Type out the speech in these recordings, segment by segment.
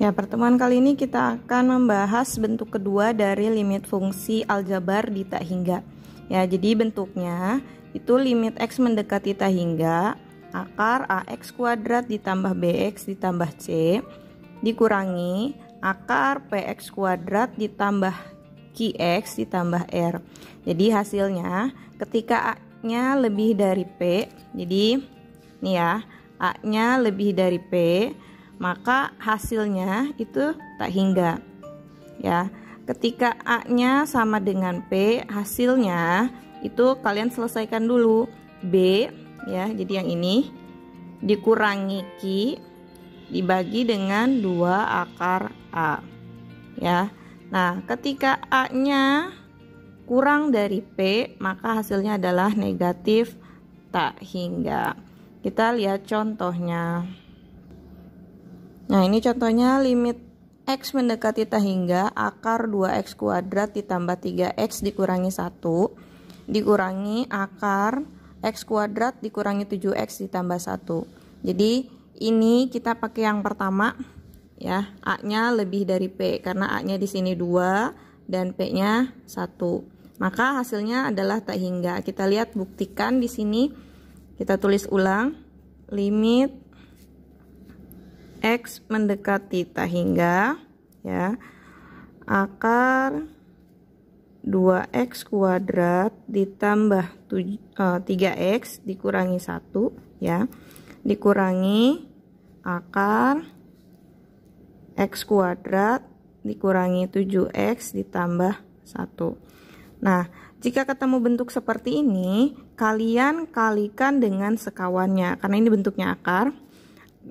Ya, pertemuan kali ini kita akan membahas bentuk kedua dari limit fungsi aljabar di tak hingga. Ya, jadi bentuknya itu limit x mendekati tak hingga akar ax kuadrat ditambah bx ditambah c dikurangi akar px kuadrat ditambah qx ditambah r. Jadi hasilnya ketika a-nya lebih dari p, jadi nih ya, a-nya lebih dari p, maka hasilnya itu tak hingga. Ya, ketika a-nya sama dengan p, hasilnya itu kalian selesaikan dulu b ya. Jadi yang ini dikurangi q dibagi dengan 2 akar a. Ya. Nah, ketika a-nya kurang dari p, maka hasilnya adalah negatif tak hingga. Kita lihat contohnya. Nah, ini contohnya limit x mendekati tak hingga akar 2x kuadrat ditambah 3x dikurangi 1 dikurangi akar x kuadrat dikurangi 7x ditambah 1. Jadi ini kita pakai yang pertama ya, a-nya lebih dari p karena a-nya di sini 2 dan p-nya 1. Maka hasilnya adalah tak hingga. Kita lihat buktikan di sini. Kita tulis ulang. Limit x mendekati tak hingga ya, akar 2x kuadrat ditambah 3x dikurangi 1 ya, dikurangi akar x kuadrat dikurangi 7x ditambah 1. Nah, jika ketemu bentuk seperti ini, kalian kalikan dengan sekawannya karena ini bentuknya akar.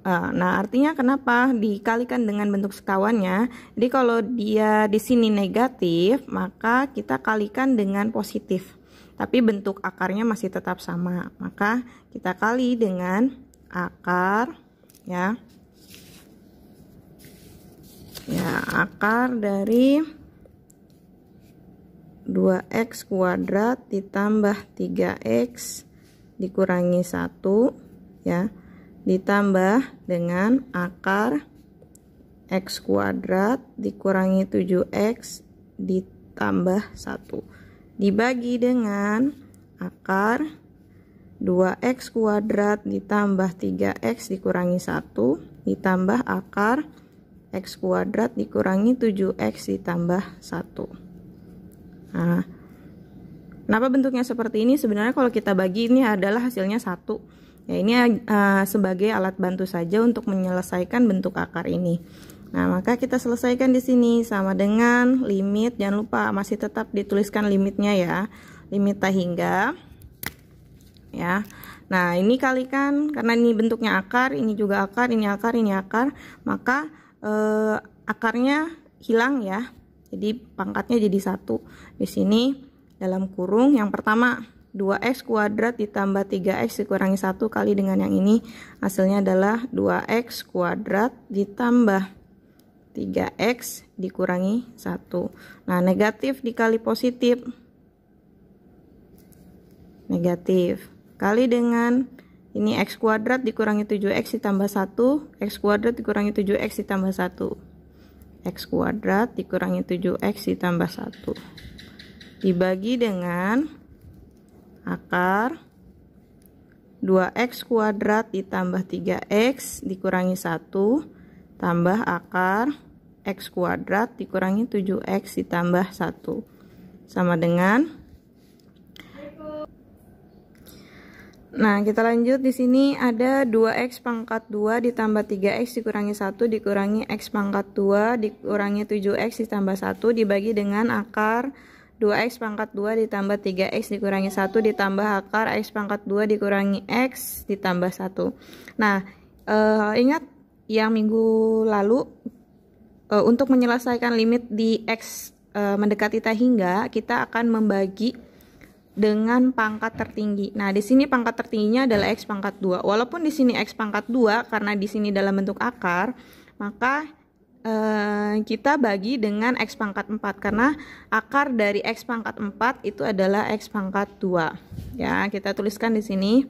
Nah, artinya kenapa dikalikan dengan bentuk sekawannya? Jadi kalau dia di sini negatif, maka kita kalikan dengan positif. Tapi bentuk akarnya masih tetap sama. Maka kita kali dengan akar ya. Ya, akar dari 2x kuadrat ditambah 3x dikurangi 1 ya, ditambah dengan akar x kuadrat dikurangi 7x ditambah 1 dibagi dengan akar 2x kuadrat ditambah 3x dikurangi 1 ditambah akar x kuadrat dikurangi 7x ditambah 1. Nah, kenapa bentuknya seperti ini? Sebenarnya kalau kita bagi ini adalah hasilnya 1. Ya, ini sebagai alat bantu saja untuk menyelesaikan bentuk akar ini. Nah, maka kita selesaikan di sini sama dengan limit. Jangan lupa masih tetap dituliskan limitnya ya. Limit tak hingga. Ya. Nah, ini kalikan karena ini bentuknya akar, ini juga akar, ini akar, ini akar, maka akarnya hilang ya. Jadi pangkatnya jadi 1. Di sini dalam kurung yang pertama 2x kuadrat ditambah 3x dikurangi 1 kali dengan yang ini, hasilnya adalah 2x kuadrat ditambah 3x dikurangi 1. Nah, negatif dikali positif, negatif, kali dengan ini x kuadrat dikurangi 7x ditambah 1, x kuadrat dikurangi 7x ditambah 1, x kuadrat dikurangi 7x ditambah 1 dibagi dengan akar 2x kuadrat ditambah 3x dikurangi 1 tambah akar x kuadrat dikurangi 7x ditambah 1 sama dengan. Nah, kita lanjut. Di sini ada 2x pangkat 2 ditambah 3x dikurangi 1 dikurangi x pangkat 2 dikurangi 7x ditambah 1 dibagi dengan akar 2x pangkat 2 ditambah 3x dikurangi 1 ditambah akar x pangkat 2 dikurangi x ditambah 1. Nah, ingat yang minggu lalu untuk menyelesaikan limit di x mendekati tak hingga, kita akan membagi dengan pangkat tertinggi. Nah, di sini pangkat tertingginya adalah x pangkat 2. Walaupun di sini x pangkat 2 karena di sini dalam bentuk akar, maka kita bagi dengan x pangkat 4 karena akar dari x pangkat 4 itu adalah x pangkat 2. Ya, kita tuliskan di sini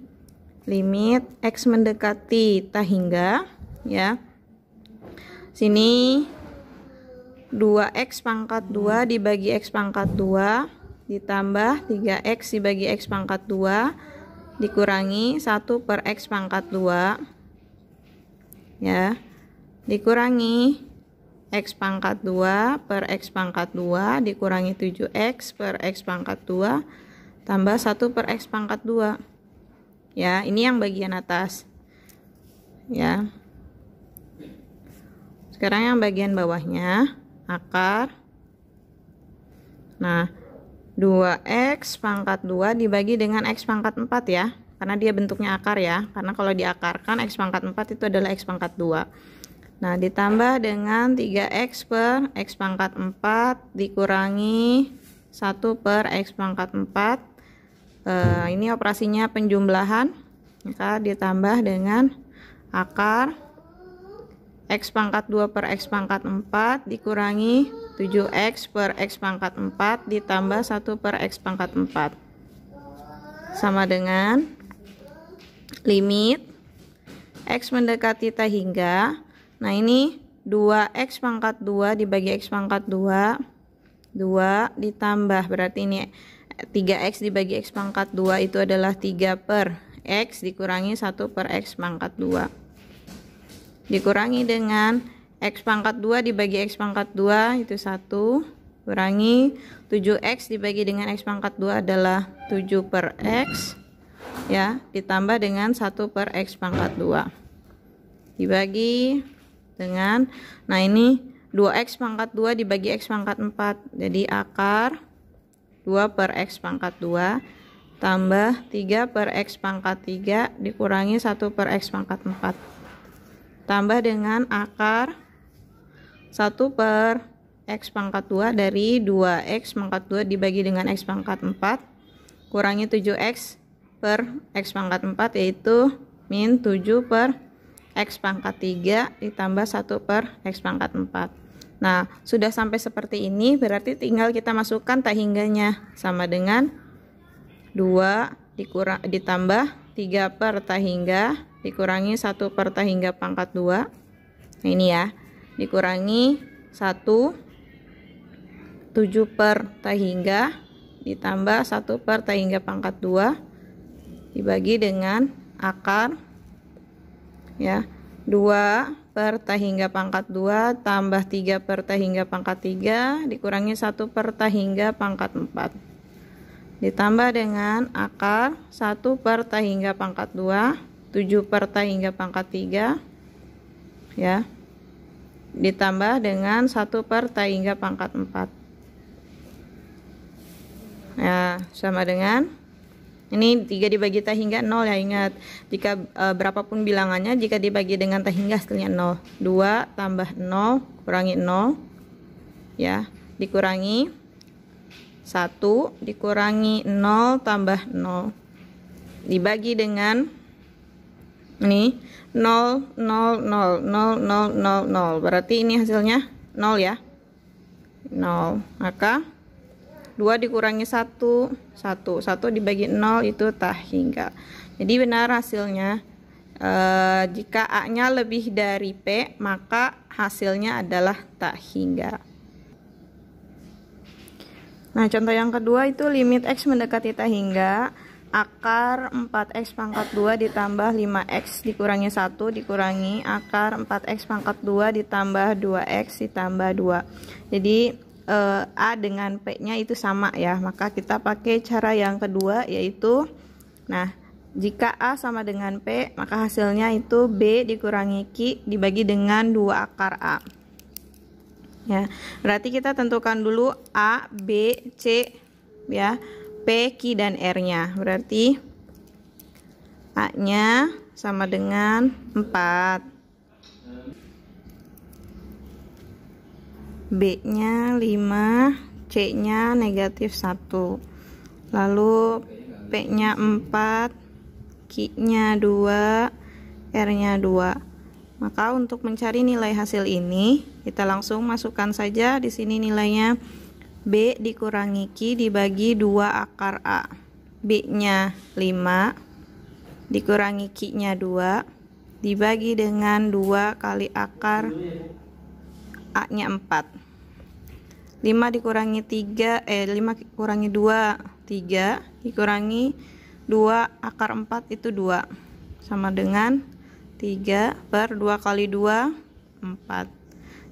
limit x mendekati tak hingga ya. Sini 2x pangkat 2 dibagi x pangkat 2 ditambah 3x dibagi x pangkat 2 dikurangi 1 per x pangkat 2 ya, dikurangi x pangkat 2 per x pangkat 2 dikurangi 7x per x pangkat 2 tambah 1 per x pangkat 2 ya. Ini yang bagian atas ya. Sekarang yang bagian bawahnya akar. Nah, 2x pangkat 2 dibagi dengan x pangkat 4 ya, karena dia bentuknya akar ya, karena kalau diakarkan x pangkat 4 itu adalah x pangkat 2. Nah, ditambah dengan 3x per x pangkat 4 dikurangi 1 per x pangkat 4. Ini operasinya penjumlahan, maka ditambah dengan akar x pangkat 2 per x pangkat 4 dikurangi 7x per x pangkat 4 ditambah 1 per x pangkat 4 sama dengan limit x mendekati tak hingga. Nah, ini 2x pangkat 2 dibagi x pangkat 2 ditambah, berarti ini 3x dibagi x pangkat 2 itu adalah 3 per x dikurangi 1 per x pangkat 2 dikurangi dengan x pangkat 2 dibagi x pangkat 2 itu 1 kurangi 7x dibagi dengan x pangkat 2 adalah 7 per x ya, ditambah dengan 1 per x pangkat 2 dibagi dengan, nah ini 2x pangkat 2 dibagi x pangkat 4 jadi akar 2 per x pangkat 2 tambah 3 per x pangkat 3 dikurangi 1 per x pangkat 4 tambah dengan akar 1 per x pangkat 2 dari 2x pangkat 2 dibagi dengan x pangkat 4 kurangi 7x per x pangkat 4 yaitu min 7 per x pangkat 3 ditambah 1 per x pangkat 4. Nah, sudah sampai seperti ini, berarti tinggal kita masukkan tak hingganya, sama dengan 2 ditambah 3 per tak hingga dikurangi 1 per tak hingga pangkat 2. Nah, ini ya, dikurangi 1 7 per tak hingga ditambah 1 per tak hingga pangkat 2 dibagi dengan akar ya, 2 per tak hingga pangkat 2 tambah 3 per tak hingga pangkat 3 dikurangi 1 per tak hingga pangkat 4 ditambah dengan akar 1 per tak hingga pangkat 2 7 per tak hingga pangkat 3 ya, ditambah dengan 1 per tak hingga pangkat 4 ya, sama dengan ini 3 dibagi tak hingga 0 ya, ingat jika berapapun bilangannya jika dibagi dengan tak hingga hasilnya 0. 2 tambah 0 kurangi 0 ya, dikurangi 1 dikurangi 0 tambah 0 dibagi dengan ini 0 0 0 0 0 0 0, berarti ini hasilnya 0 ya, 0. Maka 2 dikurangi 1 1 dibagi 0 itu tak hingga. Jadi benar hasilnya jika A nya lebih dari P maka hasilnya adalah tak hingga. Nah, contoh yang kedua itu limit x mendekati tak hingga. Akar 4x pangkat 2 ditambah 5x dikurangi 1 dikurangi akar 4x pangkat 2 ditambah 2x ditambah 2. Jadi A dengan P nya itu sama ya, maka kita pakai cara yang kedua yaitu, nah jika A sama dengan P maka hasilnya itu B dikurangi Q dibagi dengan 2 akar A ya. Berarti kita tentukan dulu A, B, C ya, P, Q, dan R nya. Berarti A nya sama dengan 4, B nya 5, C nya negatif 1, lalu P nya 4, Q nya 2, R nya 2. Maka untuk mencari nilai hasil ini kita langsung masukkan saja di sini nilainya. B dikurangi Q dibagi 2 akar A. B nya 5 dikurangi Q nya 2 dibagi dengan 2 kali akar A-nya 4. 5 dikurangi 3, 5 kurangi 2, 3 dikurangi 2 akar 4 itu 2. Sama dengan 3 per 2 kali 2, 4.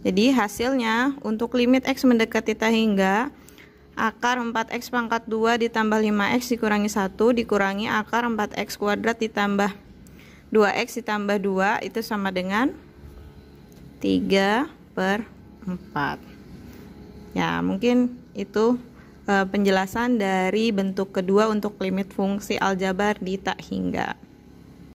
Jadi hasilnya untuk limit X mendekati tak hingga, akar 4X pangkat 2 ditambah 5X dikurangi 1 dikurangi akar 4X kuadrat ditambah 2X ditambah 2 itu sama dengan 3 per 4. Ya, mungkin itu penjelasan dari bentuk kedua untuk limit fungsi aljabar di tak hingga.